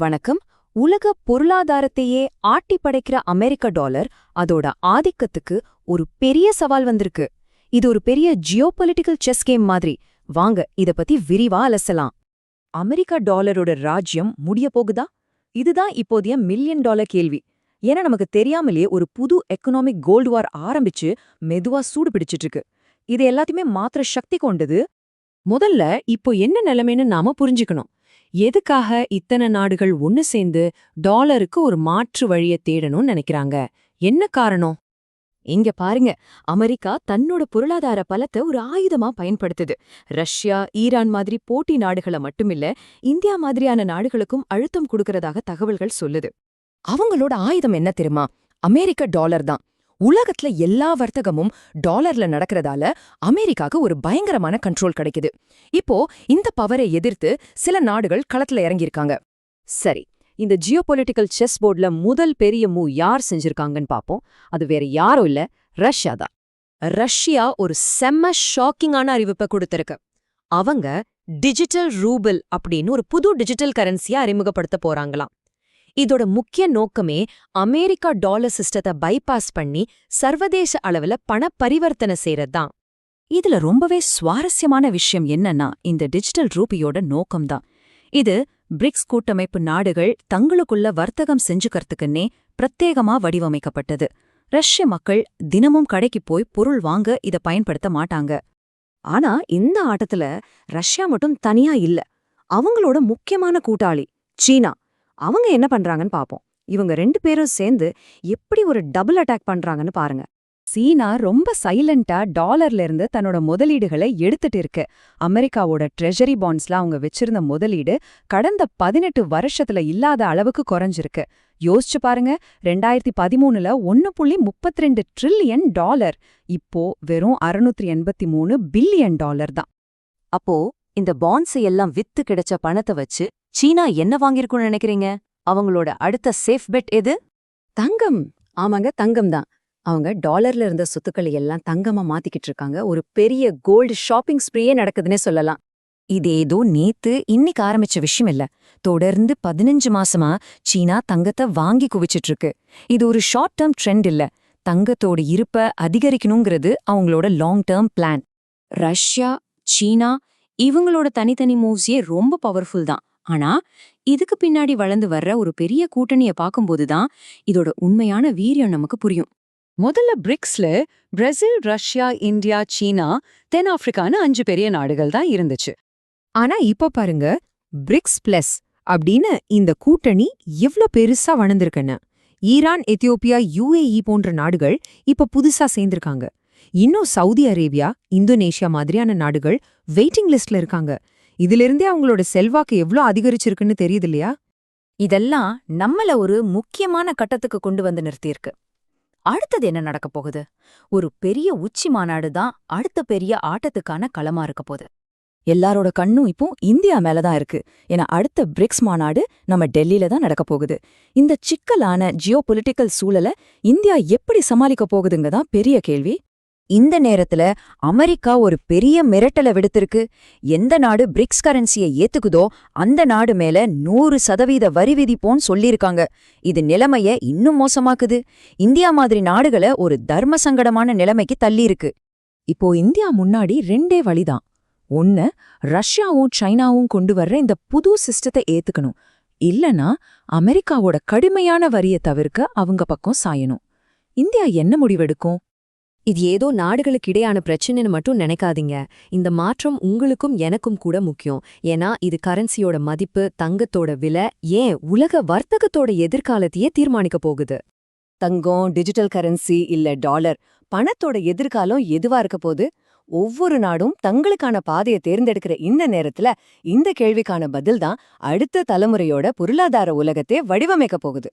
வணக்கம். உலக பொருளாதாரத்தையே ஆட்டி படைக்கிற அமெரிக்க டாலர் அதோட ஆதிக்கத்துக்கு ஒரு பெரிய சவால் வந்திருக்கு. இது ஒரு பெரிய ஜியோபொலிட்டிக்கல் செஸ் கேம் மாதிரி. வாங்க இத பத்தி விரிவா அலசலாம். அமெரிக்க டாலரோட ராஜ்யம் முடிய போகுதா? இதுதான் இப்போதைய மில்லியன் டாலர் கேள்வி. ஏன்னா நமக்கு தெரியாமலே ஒரு புது எக்கனாமிக் கோல்டு வார் ஆரம்பிச்சு மெதுவா சூடு பிடிச்சிட்டு இருக்கு. இது எல்லாத்தையுமே மாத்திர சக்தி கொண்டது. முதல்ல இப்போ என்ன நிலைமைன்னு நாம புரிஞ்சுக்கணும். எதுக்காக இத்தனை நாடுகள் ஒன்னு சேர்ந்து டாலருக்கு ஒரு மாற்று வழியை தேடணும்னு நினைக்கிறாங்க? என்ன காரணம்? இங்க பாருங்க, அமெரிக்கா தன்னோட பொருளாதார பலத்தை ஒரு ஆயுதமா பயன்படுத்துது. ரஷ்யா, ஈரான் மாதிரி போட்டி நாடுகளை மட்டுமில்ல, இந்தியா மாதிரியான நாடுகளுக்கும் அழுத்தம் கொடுக்கறதாக தகவல்கள் சொல்லுது. அவங்களோட ஆயுதம் என்ன தெரியுமா? அமெரிக்க டாலர் தான். உலகத்துல எல்லா வர்த்தகமும் டாலர்ல நடக்கிறதால அமெரிக்காக்கு ஒரு பயங்கரமான கண்ட்ரோல் கிடைக்குது. இப்போ இந்த பவரை எதிர்த்து சில நாடுகள் களத்துல இறங்கியிருக்காங்க. சரி, இந்த ஜியோபொலிட்டிக்கல் செஸ் போர்ட்ல முதல் பெரிய மூவ் யார் செஞ்சிருக்காங்கன்னு பாப்போம். அது வேற யாரும் இல்ல, ரஷ்யா தான். ரஷ்யா ஒரு செம்ம ஷாக்கிங்கான அறிவிப்பை கொடுத்திருக்கு. அவங்க டிஜிட்டல் ரூபிள் அப்படின்னு ஒரு புது டிஜிட்டல் கரன்சியை அறிமுகப்படுத்த போறாங்களாம். இதோட முக்கிய நோக்கமே அமெரிக்கா டாலர் சிஸ்டத்தை பைபாஸ் பண்ணி சர்வதேச அளவுல பண பரிவர்த்தனை செய்யறதுதான். இதுல ரொம்பவே சுவாரஸ்யமான விஷயம் என்னன்னா, இந்த டிஜிட்டல் ரூபியோட நோக்கம்தான். இது பிரிக்ஸ் கூட்டமைப்பு நாடுகள் தங்களுக்குள்ள வர்த்தகம் செஞ்சுக்கிறதுக்குன்னே பிரத்யேகமா வடிவமைக்கப்பட்டது. ரஷ்ய மக்கள் தினமும் கடைக்கு போய் பொருள் வாங்க இத பயன்படுத்த மாட்டாங்க. ஆனா இந்த ஆட்டத்துல ரஷ்யா மட்டும் தனியா இல்ல. அவங்களோட முக்கியமான கூட்டாளி சீனா, அவங்க என்ன பண்றாங்கன்னு பாப்போம். இவங்க ரெண்டு பேரும் சேர்ந்து எப்படி ஒரு டபுள் அட்டாக் பண்றாங்கன்னு பாருங்க. சீனா ரொம்ப சைலண்டா டாலர்ல இருந்து தன்னோட முதலீடுகளை எடுத்துட்டு இருக்கு. அமெரிக்காவோட ட்ரெஷரி பாண்ட்ஸ்ல அவங்க வச்சிருந்த முதலீடு கடந்த 18 வருஷத்துல இல்லாத அளவுக்கு குறைஞ்சிருக்கு. யோசிச்சு பாருங்க, 2013ல 1.32 ட்ரில்லியன் டாலர், இப்போ வெறும் 683 பில்லியன் டாலர் தான். அப்போ இந்த பாண்ட்ஸ் எல்லாம் வித்து கிடைச்ச பணத்தை வச்சு சீனா என்ன வாங்கியிருக்குன்னு நினைக்கிறீங்க? அவங்களோட அடுத்த சேஃப் பெட் எது? தங்கம். ஆமாங்க, தங்கம் தான். அவங்க டாலர்ல இருந்த சொத்துக்களை எல்லாம் தங்கமா மாத்திக்கிட்டு இருக்காங்க. ஒரு பெரிய கோல்டு ஷாப்பிங் ஸ்ப்ரீயே நடக்குதுன்னே சொல்லலாம். இது ஏதோ நேத்து இன்னைக்கு ஆரம்பிச்ச விஷயம் இல்ல. தொடர்ந்து 15 மாசமா சீனா தங்கத்தை வாங்கி குவிச்சிட்டு இருக்கு. இது ஒரு ஷார்ட் டேர்ம் ட்ரெண்ட் இல்ல. தங்கத்தோட இருப்ப அதிகரிக்கணுங்கிறது அவங்களோட லாங் டேர்ம் பிளான். ரஷ்யா, சீனா இவங்களோட தனித்தனி மூவ்ஸே ரொம்ப பவர்ஃபுல் தான். ஆனா இதுக்கு பின்னாடி வளர்ந்து வர்ற ஒரு பெரிய கூட்டணிய பார்க்கும்போதுதான் இதோட உண்மையான வீரியம் நமக்கு புரியும். முதல்ல பிரிக்ஸ்ல பிரேசில், ரஷ்யா, இந்தியா, சீனா, தென்னாப்பிரிக்கான்னு 5 பெரிய நாடுகள் தான் இருந்துச்சு. ஆனா இப்ப பாருங்க, பிரிக்ஸ் பிளஸ் அப்படின்னு இந்த கூட்டணி எவ்ளோ பெருசா வளர்ந்திருக்குன்னு. ஈரான், எத்தியோப்பியா, UAE போன்ற நாடுகள் இப்ப புதுசா சேர்ந்திருக்காங்க. இன்னும் சவுதி அரேபியா, இந்தோனேஷியா மாதிரியான நாடுகள் வெயிட்டிங் லிஸ்ட்ல இருக்காங்க. இதிலிருந்தே அவங்களோட செல்வாக்கு எவ்ளோ அதிகரிச்சிருக்குன்னு தெரியுது இல்லையா? இதெல்லாம் நம்மள ஒரு முக்கியமான கட்டத்துக்கு கொண்டு வந்து நிறுத்தியிருக்கு. அடுத்தது என்ன நடக்க போகுது? ஒரு பெரிய உச்சி மாநாடு தான் அடுத்த பெரிய ஆட்டத்துக்கான களமா இருக்க போகுது. எல்லாரோட கண்ணும் இப்போ இந்தியா மேலதான் இருக்கு. ஏன்னா அடுத்த பிரிக்ஸ் மாநாடு நம்ம டெல்லியில தான் நடக்க போகுது. இந்த சிக்கலான ஜியோபொலிட்டிக்கல் சூழலை இந்தியா எப்படி சமாளிக்க போகுதுங்க தான் பெரிய கேள்வி. இந்த நேரத்துல அமெரிக்கா ஒரு பெரிய மிரட்டலை விடுத்திருக்கு. எந்த நாடு பிரிக்ஸ் கரன்சியை ஏத்துக்குதோ அந்த நாடு மேல 100% வரி விதிப்போன்னு சொல்லியிருக்காங்க. இது நிலைமைய இன்னும் மோசமாக்குது. இந்தியா மாதிரி நாடுகளை ஒரு தர்ம சங்கடமான நிலைமைக்கு தள்ளியிருக்கு. இப்போ இந்தியா முன்னாடி 2 வழிதான். ஒன்னு, ரஷ்யாவும் சைனாவும் கொண்டு வர்ற இந்த புது சிஸ்டத்தை ஏத்துக்கணும். இல்லனா அமெரிக்காவோட கடுமையான வரியை தவிர்க்க அவங்க பக்கம் சாயணும். இந்தியா என்ன முடிவெடுக்கும்? இது ஏதோ நாடுகளுக்கு இடையான பிரச்சனைன்னு மட்டும் நினைக்காதீங்க. இந்த மாற்றம் உங்களுக்கும் எனக்கும் கூட முக்கியம். ஏன்னா இது கரன்சியோட மதிப்பு, தங்கத்தோட விலை, ஏன் உலக வர்த்தகத்தோட எதிர்காலத்தையே தீர்மானிக்க போகுது. தங்கம், டிஜிட்டல் கரன்சி இல்ல டாலர், பணத்தோட எதிர்காலம் எதுவா இருக்க போகுது? ஒவ்வொரு நாடும் தங்களுக்கான பாதையை தேர்ந்தெடுக்கிற இந்த நேரத்துல இந்த கேள்விக்கான பதில் தான் அடுத்த தலைமுறையோட பொருளாதார உலகத்தை வடிவமைக்க போகுது.